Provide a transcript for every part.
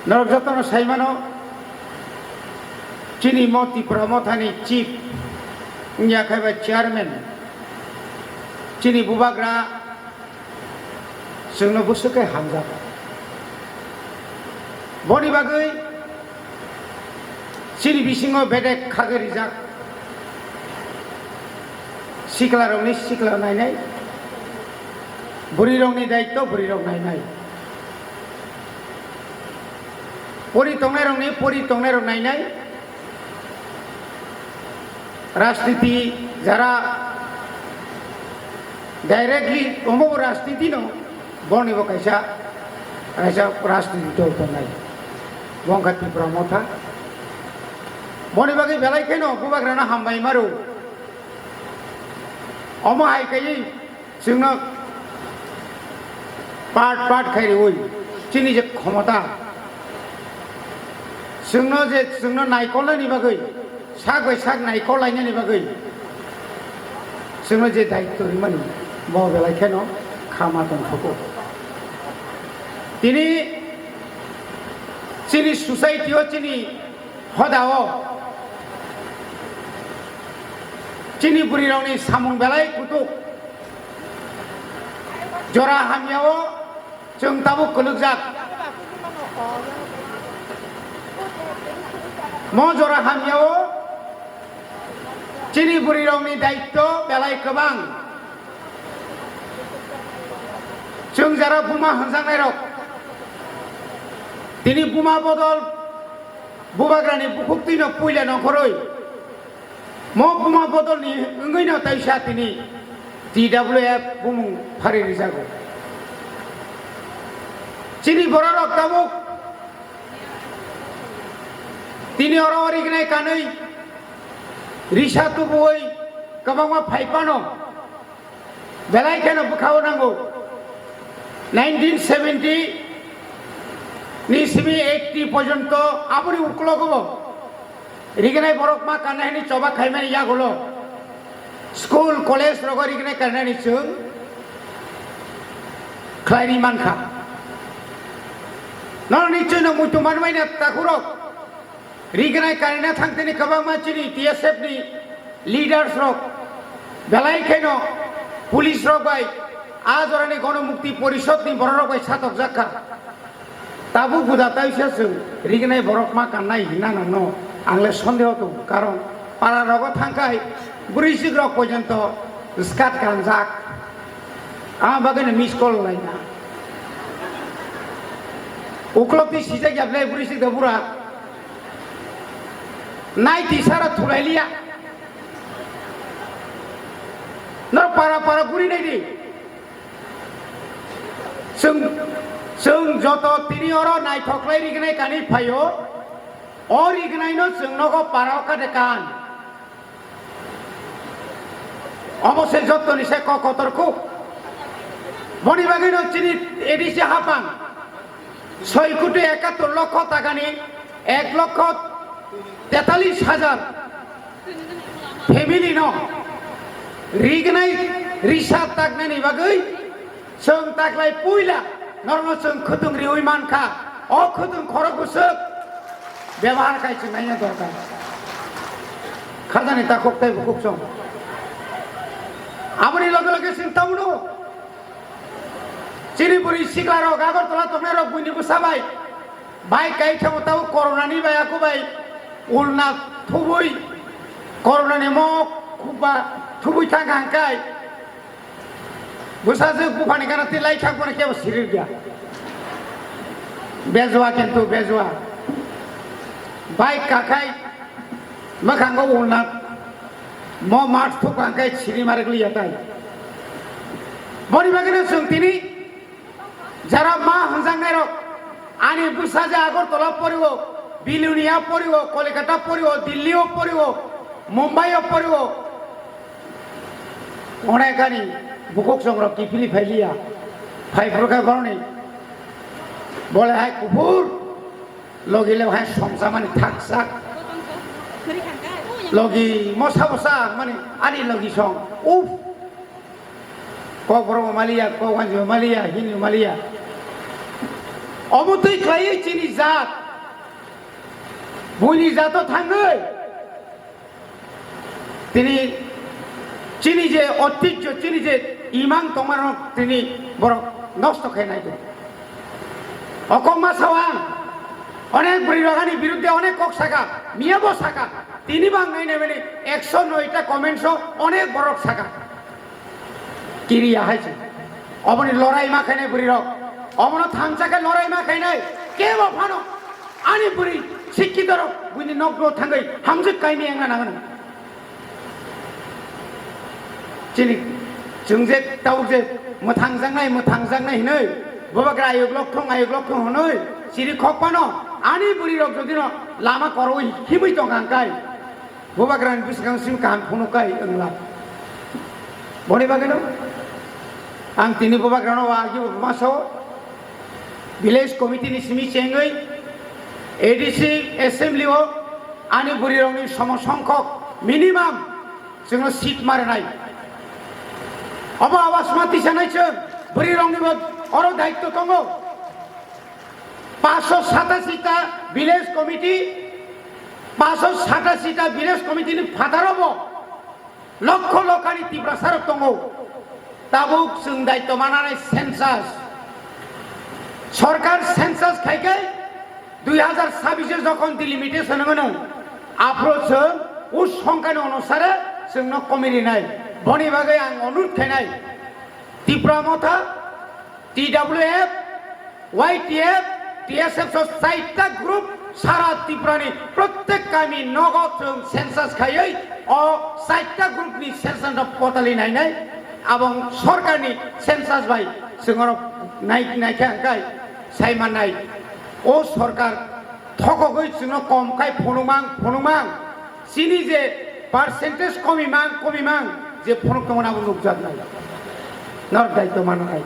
নরকযত্ন সাইমানো চিনি মতি প্রমথানি chief ইয়াখাইবা chairman চিনি বুবাग्रा जोंनो बुसुके हामजा बनि बागै चिनि बिसिङाव बेदेक खागोरिजाक सिख्ला रंनि सिख्ला नायनाय बुरि रंनि दायित्व बुरि रं नायनाय परि तंनाय रंनि परि तंनाय रं नायनाय राजनीति যারা डायरेक्टली अमो राजनीति नो बनिबो कायसा कायसा राजनीति दल तंनाय बंखाति प्रमथा बनि बागै बेलायखेनो बुबाग्राना हामबाय मारो अमो हायखायै जोंनो पार्ट पार्ट खायरि ओइ चिनि जे क्षमता जोंनो नायख'लायनि बागै साग बाय साग नायख'लायनायनि बागै जोंनो जे दायित्व माने बाव बेलायखेनो खामा दंथ'गौ दिनै चिनि ससाइटियाव चिनि हदाव चिनि बुरि रावनि सामुं बेलाय कुतुक जरा हामियाव जों ताबु कलुकजाक म जरा हामियाव चिनि बुरि रावनि दायित्व बेलाय गोबां जों जारा बुमा होनजानाय रक दिनै बुमा बदल बुबाग्रानि बुखुक्तिनो पुइले नखरै म बुमा बदलनि ओंगैनो ताइसा दिनै DWF बुमुं फारिनि जागौ चिनि बर' रक ताबुक दिनै अर अरिगनाय कानै रिसा तुबुयै गोबांमा फाइपानो बेलायखेनो बुखाव नांगौ 1970 नि 80 पर्यन्त आबुनि उक्लगबो रिगनाय बरक मा कानायनि चबा खायमाय यागलो स्कुल कलेज रग रिगनाय कानायनि जों ख्लायनि मानखा नर निचनो मुतु मानमायना ताखुरक रिगनाय कानायना थांतेनि गोबां मानसिनि TSF नि लिडार्स रक बेलायखेनो पुलिस रक बाय आजरानि गणमुक्ति परिषदनि बर' रक बाय सातक जाखा ताबु बुदातायसो जों रिगनाय बरक मा कानाय हिना ननो आंले सन्देह दं कारण पारा रग थांखाय ब्रैजिग रक पर्यन्त स्काट गानजाक आं बागैनो मिस कल लायना उक्लबनि सिजाय गाबलाय ब्रैजिग बुरा नायति सारा थुलायलिया न पारा पारा गुरि नायदि जों जत तिनि अर नायथख्लाय रिगनाय कानि फायो अ रिगनायनो जोंनोगो पाराव कादे कान अबसे जतनि से कतरखौ बनि बागैनो चिनि एडिसि हापां 6,71 লক্ষ টাকাनि 1,43,000 फेमिलि न रिगनाय रिसा ताकनायनि बागै जों ताकलाय पुइला नर्म जों खुदुं रिउइ मानखा अ खुदुं खरगुसो व्यवहार कायसे नायनो दरकार खाजानि ताककताय बुकुकसं आबुनि लगे लगे सिंताउनो चिनि बुरि सिग्लार गागरतला तंनाय रक बुइनिबो साबाय बाय कायथाव ताव कर'नानि बायाखौ बाय उलना थुबुइ कर'नानि म खुबा थुबुइ थांखांखाय बुसाजो बुफानि गानाति लाइथांखौनो केव सिरिर गया बेजवा किन्तु बेजवा बाइक काखाय मखांगो उलना म मार्च थुखांखाय सिरि मारगलिया ताय बनि बागैनो जों तिनि যারা মা হंजांनाय रक आनि बुसाजो आगरतला परिव बिलुनिया परिव कलकाता परिव दिल्लीও परिव मुम्बाईও परिव अनेकानि बुकक संग्रह किफिली फाइलिया फाइफरका बरनि बोले हाय कुफुर लगिले हाय समसा माने थाकसाक लगी मसा मसा माने आनि लगी सं उफ को बरो मालिया को गांजो मालिया हिनु मालिया অবতই খাই চিনি জাত বইনি জাতও থাঙ্গে তিনি চিনি যে ঐতিহ্য চিনি যে ইমান তোমার তিনি বড় নষ্ট খেয়ে নাই অকম্মা সাওয়ান অনেক বুড়িরগানির বিরুদ্ধে অনেক কক শাখা মিয়াবো শাখা তিনি বাংলায় নেবেন 109টা কমেন্টস অনেক বড় শাখা কিরিয়া হয়েছে অমনি লড়াই মা খাই নাই বুড়ির অমন থানচাকে লড়াই মা খাই নাই কে বানো আনি বুড়ি শিক্ষিত বুঝি নগ্ন থাঙ্গই হামজে কাইমি এঙ্গা নাগানো চিনি जों जे दाउ जे मोथांजांनाय हिनै बबाग्रा आयुग्लक थं हनै सिरि खकपानो आनि बुरि रक जदि लामा करौ हिमै दं गांकाय बबाग्रानि बिसगांसिम गान फनुकाय ओंला बनि बागैनो आं तिनि बबाग्रानो आगि मासाव विलेज कमिटिनि सिमि चेंगै एडिसि एसेम्बलिआव आनि बुरि रकनि समसंख्यक मिनिमाम जोङो सिट मारनाय अब आवाज माती जानायसो बुरि रंनिबो अर दायित्व दङ 587टा विलेज कमिटि 587टा विलेज कमिटिनि फादारब लक्ष लक्षानि तिब्रासार दङ दाबो जों दायित्व मानानै सेन्सास सरकार सेन्सास खायके 2026 যখন ডিলিমিটেশন होनो आप्रोच उस संख्यानि अनुसारे जोंनो कमिटि नाय बनि बागै आं अनुरोध खायनाय त्रिपुरा मथा TWF YTF TSF साइटा ग्रुप सारा त्रिपुरानि प्रत्येक गामि नगद जों सेन्सास खायै अ साइटा ग्रुपनि सेन्सास पर्टालि नायनाय आबं सरकारनि सेन्सास बाय जोङो नायखांखाय सायमानाय ओ सरकार थकगै जोंनो कमखाय फनुमां सिनि जे पार्सेन्टेज कमिमां जे फनक तमनाबो नुकजात नाय नर दायित्व मानाय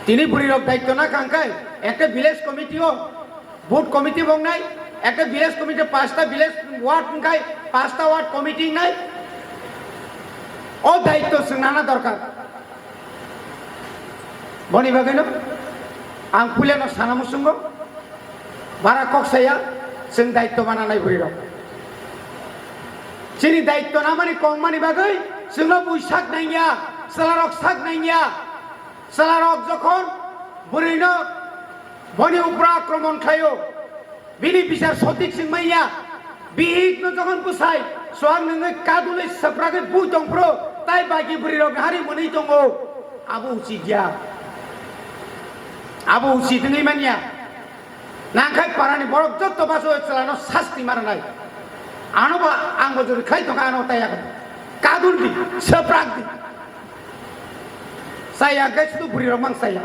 তিনি বুড়ি রক দায়িত্ব না কাঙ্কাই একটা ভিলেজ কমিটিও ভোট কমিটি বংনাই একটা ভিলেজ কমিটি 5টা ভিলেজ ওয়ার্ড কাই 5টা ওয়ার্ড কমিটি নাই ও দায়িত্ব নানা দরকার বনি বাগেনো आं फुलेनो सानामुसुंगो बारा कक्साया जों दायित्व मानाय बुरि रक जोंनि दायित्व ना माने कम माने बागै जोंनो बैसाग नायनिया सालारक साग नायनिया सालारक जखन बुरिनो बनि उप्रा आक्रमण खायो बिनि बिचार सतिक सिंमाइया बिहिनो जखन बुसाय सोआं नोङो कादुलै सप्रागै बुइ दंफ्रो ताइ बागि बुरि रक हारि मोनै दङ आबो उचित गैया आबो उचित नङै मानिया नांखाय पारानि बरफ जत्त बासो चलानो शास्ति मारनाय आनोबा आंबो जुदि खाय दं आनो तायागोन कादुलदि सप्रागदि saya guys tu beri romang saya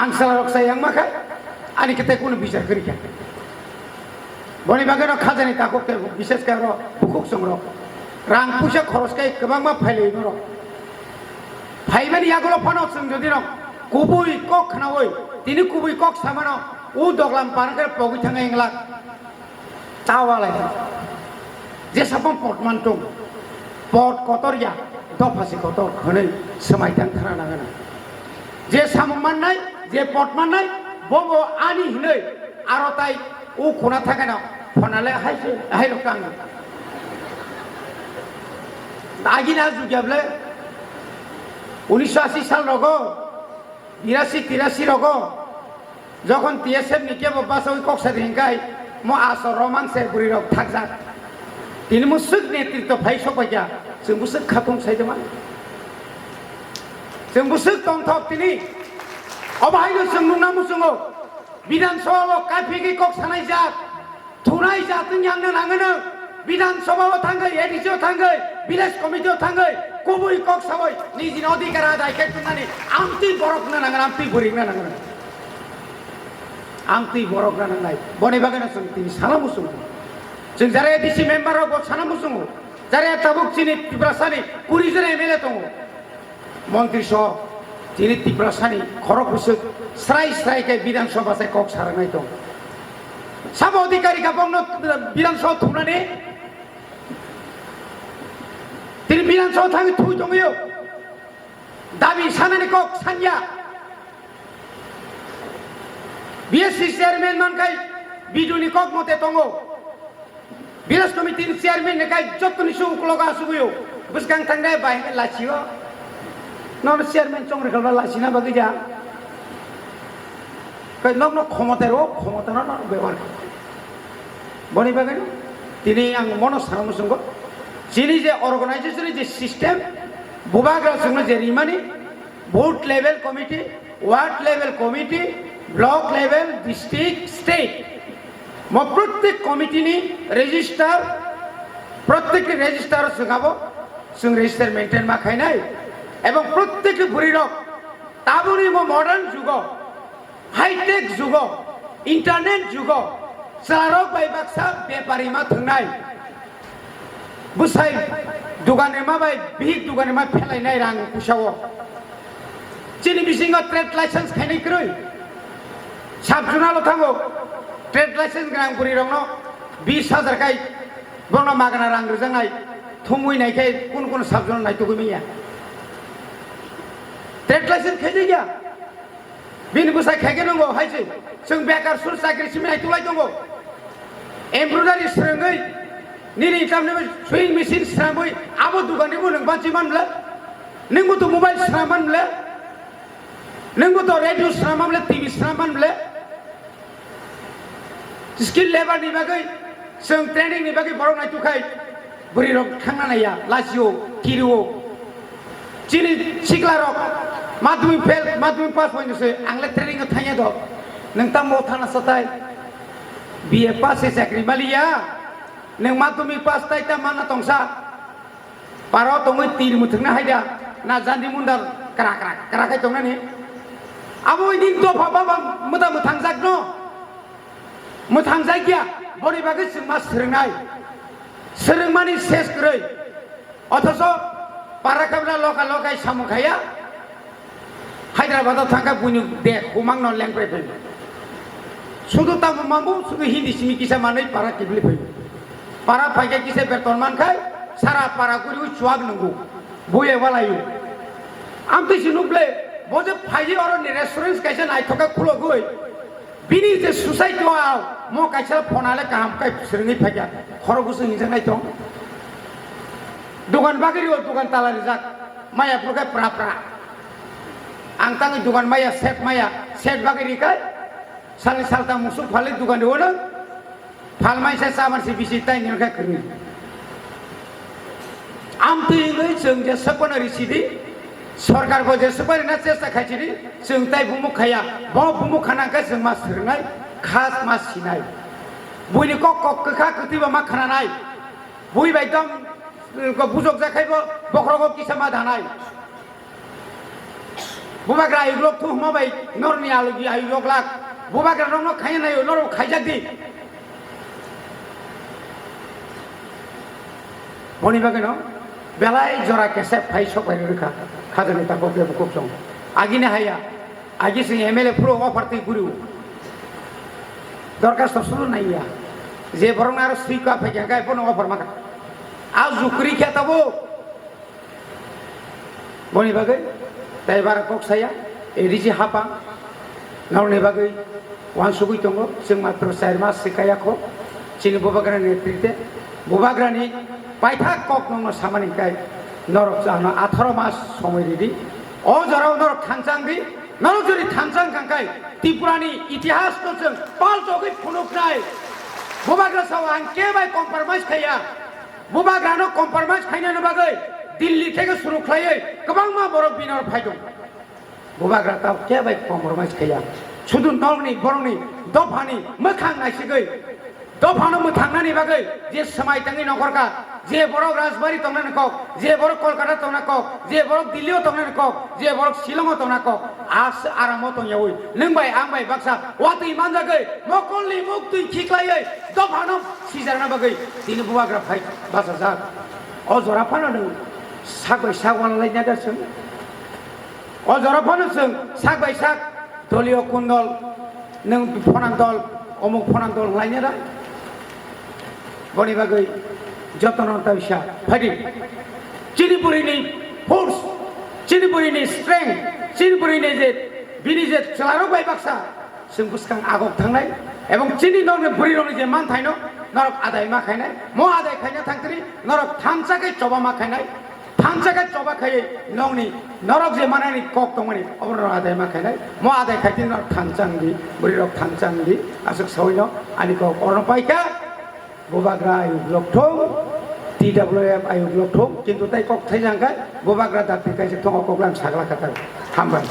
angsa rok sayang maka ani kita kuno bicara kerja boni bagano khajani takok ke বিশেষ করে হুকুক সংগ্রহ রাং পুষা খরচ kai kebang ma phailei no phaibani yagulo phano sung jodi no kubui kok khnawoi tini kubui kok samano u doglam parke pogi thanga engla tawalai je sapon portmantung port kotorya दफासे कोतर खनै समायथां थाना नांगोन जे सामं माननाय जे पट माननाय बबो आनि हिनै आरताय उ खना थागाना फनाले हायसे हाय रकां आगिना जुगाबले 1980 साल रगो 82-83 रगो যখন TSF নিকে বাসা ওই কক্সা দিনকাই ম আসর রমাংসে বুড়ি রক থাকজা তিনি মুসুক নেতৃত্ব ভাই সবাইয়া जों बुसुक खाथं सायदोंमोन जों बुसुक दंथक दिनै अबाहायनो जों नुना मुसुङो बिधान सभायाव काफिगि कक सानाय जात थुनाय जातों यांनो नाङोनो बिधान सभायाव थांगै एडिसियाव थांगै विलेज कमिटियाव थांगै कुबुइ कक साबै निजिनि अधिकार आदाय खालामनानै आमति बरकनो नाङोन आमति बोरिनो नाङोन आमति बरकनो नांनाय बनि बागैनो जों दिनै साना मुसुङो जों जारा एडिसि मेम्बाराव साना मुसुङो যারা তাবুক চিনি ত্রিপুরাসানি 20 জন এমএলএ দङ মন্ত্রী সহ চিনি ত্রিপুরাসানি খরকুসে স্রাই বিধানসভাতে কক সারানাय दं সাব অধিকারী গাবন বিধানসভা থুনানে তিনি বিধানসভা থাকি থুই দङयो দাবি সানানি cock সানया BSC chairman mankai biduni kok mote tongo village committee chairman nekai jotni su ukloga subuyo buskang tanggai bai lachio non chairman chong rekal lachina bagi ja kai nok nok khomota no bebar boni bagai tini ang mono saramu sunggo sini je organization je system bubagra sungno je rimani board level committee ward level committee block level district state mo প্রত্যেক committee নি register প্রত্যেক register সঙ্গাবো song register maintain মা খাইনাই এবং প্রত্যেক বুড়িরক তাবুনি মো modern যুগ hi tech যুগ internet যুগ সারক বাইবাকসা ব্যাপারী মা থাংনাই বুসাই দোকানে মা বাই বিগ দোকানে মা ফেলাইনাই রাং কুসাও চিনি বিসিং ট্রেড লাইসেন্স খাইনাই ক্রই সাবজুনালো থাঙ্গো ट्रेड लाइसेंस ग्राम पुरी रंगनो 20,000 kai बोनो मागना रां रजंगाय थुमुइ नायखाय कुन साबजन नाय तुगुमिया ट्रेड लाइसेंस खेजे गया बिन बुसाय खेगे नंगो हायसे जों बेकार सुर साख्रि सिम नाय तुलाय दंगो एमब्रयडारि स्रंगै निरि कामने सुइं मेसिन स्रांबय आबो दुगानिबो नों बांचि मानब्ला नोंबो तो मोबाइल स्रां मानब्ला नोंबो तो रेडियो स्रां मानब्ला टीवी स्रां मानब्ला स्किल लेबर नि बागै जों ट्रेनिं नि बागै बरं नाय तुखाय बुरि रक थांना नाया लासियो किरुओ चिनि सिगला रक माध्यमिक फेल माध्यमिक पास होइनोसै आंले ट्रेनिं थाया द नों ता मो थाना सताय बीए पास से साख्रि मालिया नों माध्यमिक पास ताय ता माना तंसा पारो तंगै तीर मुथुंना हायदा ना जान्दी मुन्दार करा खाय तंनानि आबो दिन तो भाबा मोदा मोथां जागनो मोथां जायगिया बनि बागै जों मा सोरोंमानि सेस गरै अथच पाराकाबला लकाय सामुखाया हायद्राबादाव थांगा बुनि दे हुमांन लेंग्रे फै सुदु तामु मामु सुदु हिन्दी सिमि किसा मानै पारा किबलि फै पारा फायगा किसे बेतन मानखाय सारा पारा गुरि चुआग नंगौ बुये वालायु आमते सिनुब्ले बजे फायजे अर नि रेस्टुरेंट कायसे नायथका खुलो गय बिनि जे सोसाइटियाव मो कायसा फनाले काम काय सिरनि फायगा खरगुसु निजं नायथ दुकान बागिरिओ दुकान तालानि जाक माया पुरका प्रा आं तांगै दुकान माया सेट बागिरि काय सालि सालता मुसु फाले दुकान देवो फालमाइसा सामारसि बिसि ताइ निरखा खनि आमतै जों जे सपनारि सिदि सरकार को जे सुपारिना चेष्टा खायचिरि जों ताइ बुमुख खाया ब बुमुख खानांका जों मा सोरनाय खास मा सिनाय बुइनि कक कखा कतिबा मा खानानाय बुइ बायदम को बुजक जाखायबो बखरगो किसा मा दानाय बुबाग्रा इग्लक थु हमाबाय नरनि आलुगि आयुग लाख बुबाग्रा रंनो खायनाय नर खायजाकदि बनि बागैनो बेलाय जरा केसे फाइ सबाय रखा खाजनि ताको के बुक सं आगिने हाया आगि सिं एमएलए प्रो अफार तै गुरु दरखास्त सुरु नाइया जे बरं आरो सुइका फैगा गाय बन अफार माका आ जुक्रि खेताबो बनि बागै ताइ बार कक्साया एरिजि हापा नावने बागै वान सुगै दंगो जों मात्र 4 मास सिकायाखौ चिनि बुबाग्रा नेतृत्वे बुबाग्रानि पाइथा कक नंनो सामानिकाय नरक जानो 18 मास समय दिदि अ जराव नरक थांचांगि नरक जरि थांचां कांकाय त्रिपुरानि इतिहास को जों पाल जगै फुनुकनाय बुबाग्रा साव आं केबाय कम्प्रोमाइज खाया बुबाग्रानो कम्प्रोमाइज खायनो बागै दिल्ली थेगे सुरु खायै गोबां मा बर बिनार फायदों बुबाग्रा ताव केबाय कम्प्रोमाइज खाया सुदु नरनि बरनि दफानि मोखां नायसिगै दफानो मोथांनानि बागै जे समाय तांनि नखरका जे बरक राजबारी तंनानि कक जे बरक कलकाता तंना कक जे बरक दिल्लीयाव तंनानि कक जे बरक शिलंआव तंना कक आस आरामाव तंयावै नोंबाय आंबाय बाक्सा वातै मानजागै मकलनि मुक्ति खिख्लायै दफानो सिजारना बागै दिनै बुबाग्रा फाय बासा जा अ जराफानो नों सागै सागवानलायना दासों अ जराफानो जों सागबाय साग दलिय कुन्दल नों फनां दल अमुक फनां दल लायना दा बनि बागै जतन ताइसा फायदि चिनिपुरिनि फोर्स चिनिपुरिनि स्ट्रेंथ चिनिपुरिनि जे बिनि जे चलारो बाय बाक्सा जों बुसखां आगक थांनाय এবং চিনি নরনে বুড়ি রনি যে মান থাইনো নরক আদায় মা খাইনায় ম আদায় খাইনা থাকতরি নরক থানসাকে চবা মা খাইনায় থানসাকে চবা খাইয়ে নংনি নরক যে মানানি কক তংমানি অবর আদায় মা খাইনায় ম আদায় খাইতে নরক থানচাংদি বুড়ি রক থানচাংদি আসুক সইনো আনি কক অরণ পাইকা গোবাগ্রা আয়ুক লকঠং TWF আয়ুক লকঠং কিন্তু তাই কক থাইজাংকা গোবাগ্রা দাঁতি কাইছে থং ককলাম সাগলা কাতা হামবাই